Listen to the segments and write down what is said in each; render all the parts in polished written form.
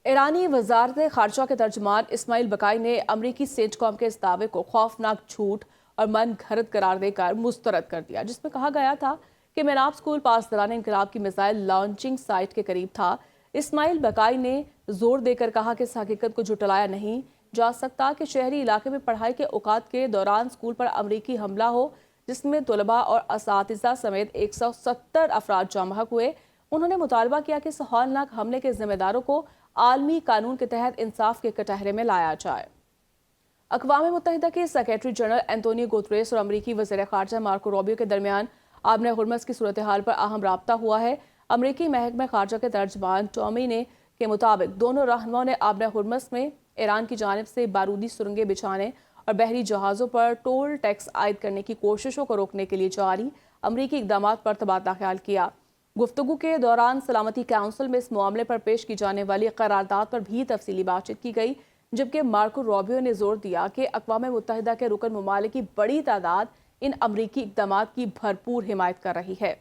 ईरानी वजारत खारजा के तर्जुमान इस्माइल बकाई ने अमरीकी सेंटकॉम के इस दावे को खौफनाक झूठ और मन घड़त करार देकर मुस्तरद कर दिया, जिसमें कहा गया था कि मेनाब स्कूल पासदारान इनकलाब की मिसाइल लॉन्चिंग साइट के करीब था। इस्माइल बकाई ने जोर देकर कहा कि इस हकीकत को झुटलाया नहीं जा सकता कि शहरी इलाके में पढ़ाई के औकात के दौरान स्कूल पर अमरीकी हमला हो, जिसमें तलबा और असातिज़ा समेत 170 अफराद जाँ बहक हुए। उन्होंने मुतालबा किया कि इस हौलनाक हमले के जिम्मेदारों को आलमी कानून के तहत इंसाफ के कटहरे में लाया जाए। अक़वाम मुत्तहिदा के सेक्रेटरी जनरल एंटोनियो गुतरेस और अमरीकी वज़ीर ख़ारजा मार्को रूबियो के दरमियान आबने हुर्मज़ की सूरत हाल पर अहम राब्ता हुआ है। अमरीकी महकमा ख़ारजा के तर्जुमान टॉमी ने के मुताबिक दोनों रहनुमाओं ने आबने हुर्मज़ में ईरान की जानिब से बारूदी सुरंगें बिछाने और बहरी जहाज़ों पर टोल टैक्स आयद करने की कोशिशों को रोकने के लिए जारी अमरीकी इक़दाम पर तबादला ख्याल किया। गुफ्तगू के दौरान सलामती काउंसिल में इस मामले पर पेश की जाने वाली करारदाद पर भी तफसीली बातचीत की गई, जबकि मार्को रूबियो ने जोर दिया कि अक़वाम मुत्तहिदा के रुकन ममालिक की बड़ी तादाद इन अमरीकी इक़दाम की भरपूर हिमायत कर रही है।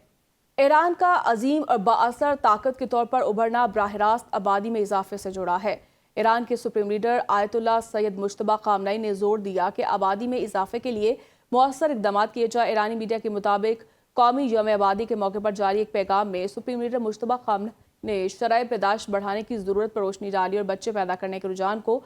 ईरान का अजीम और बाअसर ताकत के तौर पर उभरना बराह रास्त आबादी में इजाफे से जुड़ा है। ईरान के supreme leader Ayatollah Sayyid Mojtaba Khamenei ने जोर दिया कि आबादी में इजाफे के लिए मौसर इक़दाम किए जाए। ईरानी मीडिया के मुताबिक कौमी यौम आबादी के मौके पर जारी एक पैगाम में सुप्रीम लीडर मुज्तबा ख़ामनई ने शराय पैदाश बढ़ाने की ज़रूरत पर रोशनी डाली और बच्चे पैदा करने के रुझान को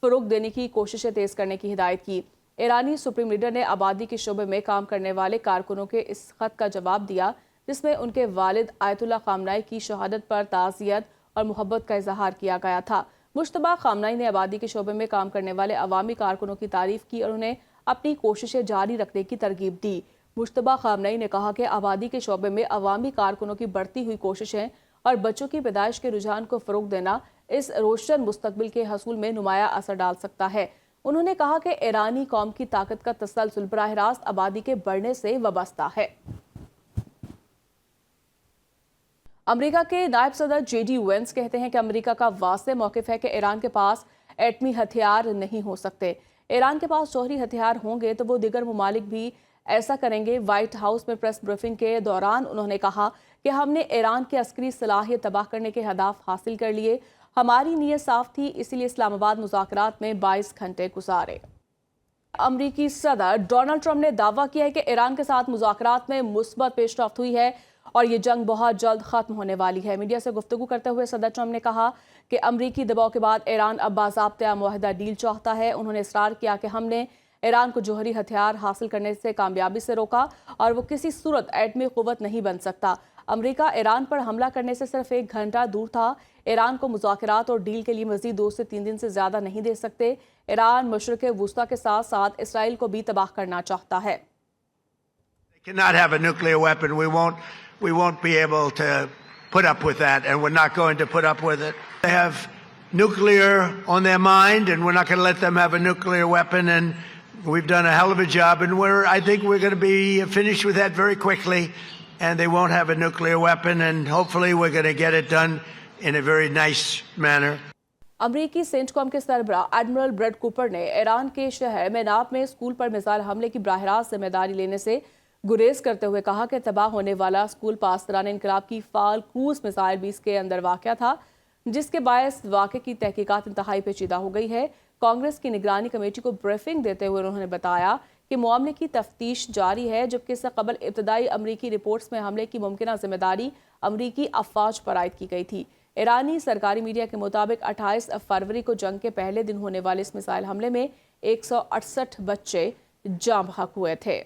फ़रोग़ देने की कोशिशें तेज़ करने की हिदायत की। ईरानी सुप्रीम लीडर ने आबादी के शोबे में काम करने वाले कारकुनों के इस खत का जवाब दिया, जिसमें उनके वालिद आयतुल्लाह ख़ामनई की शहादत पर ताज़ियत और मोहब्बत का इजहार किया गया था। मुज्तबा ख़ामनई ने आबादी के शोबे में काम करने वाले अवामी कारकुनों की तारीफ़ की और उन्हें अपनी कोशिशें जारी रखने की तरगीब दी। मुज्तबा ख़ामनई ने कहा कि आबादी के शोबे में अवामी कारकुनों की बढ़ती हुई कोशिशें और बच्चों की पैदाइश के रुझान को फ़रोग़ देना इस रोशन मुस्तकबिल के हसूल में नुमाया असर डाल सकता है। उन्होंने कहा कि ईरानी कौम की ताकत का तसलसल बराह रास्त आबादी के बढ़ने से वाबस्ता है। अमेरिका के नायब सदर JD Vance कहते हैं कि अमेरिका का वाज़ेह मौक़िफ़ है कि ईरान के पास एटमी हथियार नहीं हो सकते। ईरान के पास जौहरी हथियार होंगे तो वो दीगर ममालिक भी ऐसा करेंगे। व्हाइट हाउस में प्रेस ब्रीफिंग के दौरान उन्होंने कहा कि हमने ईरान की अस्करी सलाहियत तबाह करने के हदाफ हासिल कर लिए। हमारी नीयत साफ थी, इसीलिए इस्लामाबाद मुज़ाकरात में 22 घंटे गुजारे। अमरीकी सदर डोनाल्ड ट्रंप ने दावा किया है कि ईरान के साथ मुज़ाकरात में मुस्बत पेशरफ्त हुई है और ये जंग बहुत जल्द ख़त्म होने वाली है। मीडिया से गुफ्तगू करते हुए सदर ट्रंप ने कहा कि अमरीकी दबाव के बाद ईरान अब बाज़ाब्ता मुआहदा डील चाहता है। उन्होंने इसरार किया कि हमने ईरान को जौहरी हथियार हासिल करने से कामयाबी से रोका और वो किसी सूरत एटमी क़ुव्वत नहीं बन सकता। अमेरिका ईरान पर हमला करने से सिर्फ 1 घंटा दूर था। ईरान को मुज़ाकरात और डील के लिए मज़ीद 2 से 3 दिन से ज़्यादा नहीं दे सकते। ईरान मशरिक़ वुस्ता के साथ साथ इसराइल को भी तबाह करना चाहता है। We won't be able to put up with that, and we're not going to put up with it. They have nuclear on their mind, and we're not going to let them have a nuclear weapon, and we've done a hell of a job, and I think we're going to be finished with that very quickly, and they won't have a nuclear weapon, and hopefully we're going to get it done in a very nice manner. अमरीकी CENTCOM के सरबराह admiral bread Cooper ने Iran के शहर मेनाब में school पर missile हमले की बराह रास्त जिम्मेदारी लेने से गुरेज करते हुए कहा कि तबाह होने वाला स्कूल पासदारान इनकलाब की फाल क्रूज मिसाइल 20 के अंदर वाक़या था, जिसके बायस वाक़े की तहकीकात इंतहाई पेचीदा हो गई है। कांग्रेस की निगरानी कमेटी को ब्रीफिंग देते हुए उन्होंने बताया कि मामले की तफ्तीश जारी है, जबकि इससे कबल इब्तदाई अमरीकी रिपोर्ट्स में हमले की मुमकिना जिम्मेदारी अमरीकी अफवाज पर आयद की गई थी। ईरानी सरकारी मीडिया के मुताबिक 28 फरवरी को जंग के पहले दिन होने वाले इस मिसाइल हमले में 168 बच्चे जाँ बहक हुए थे।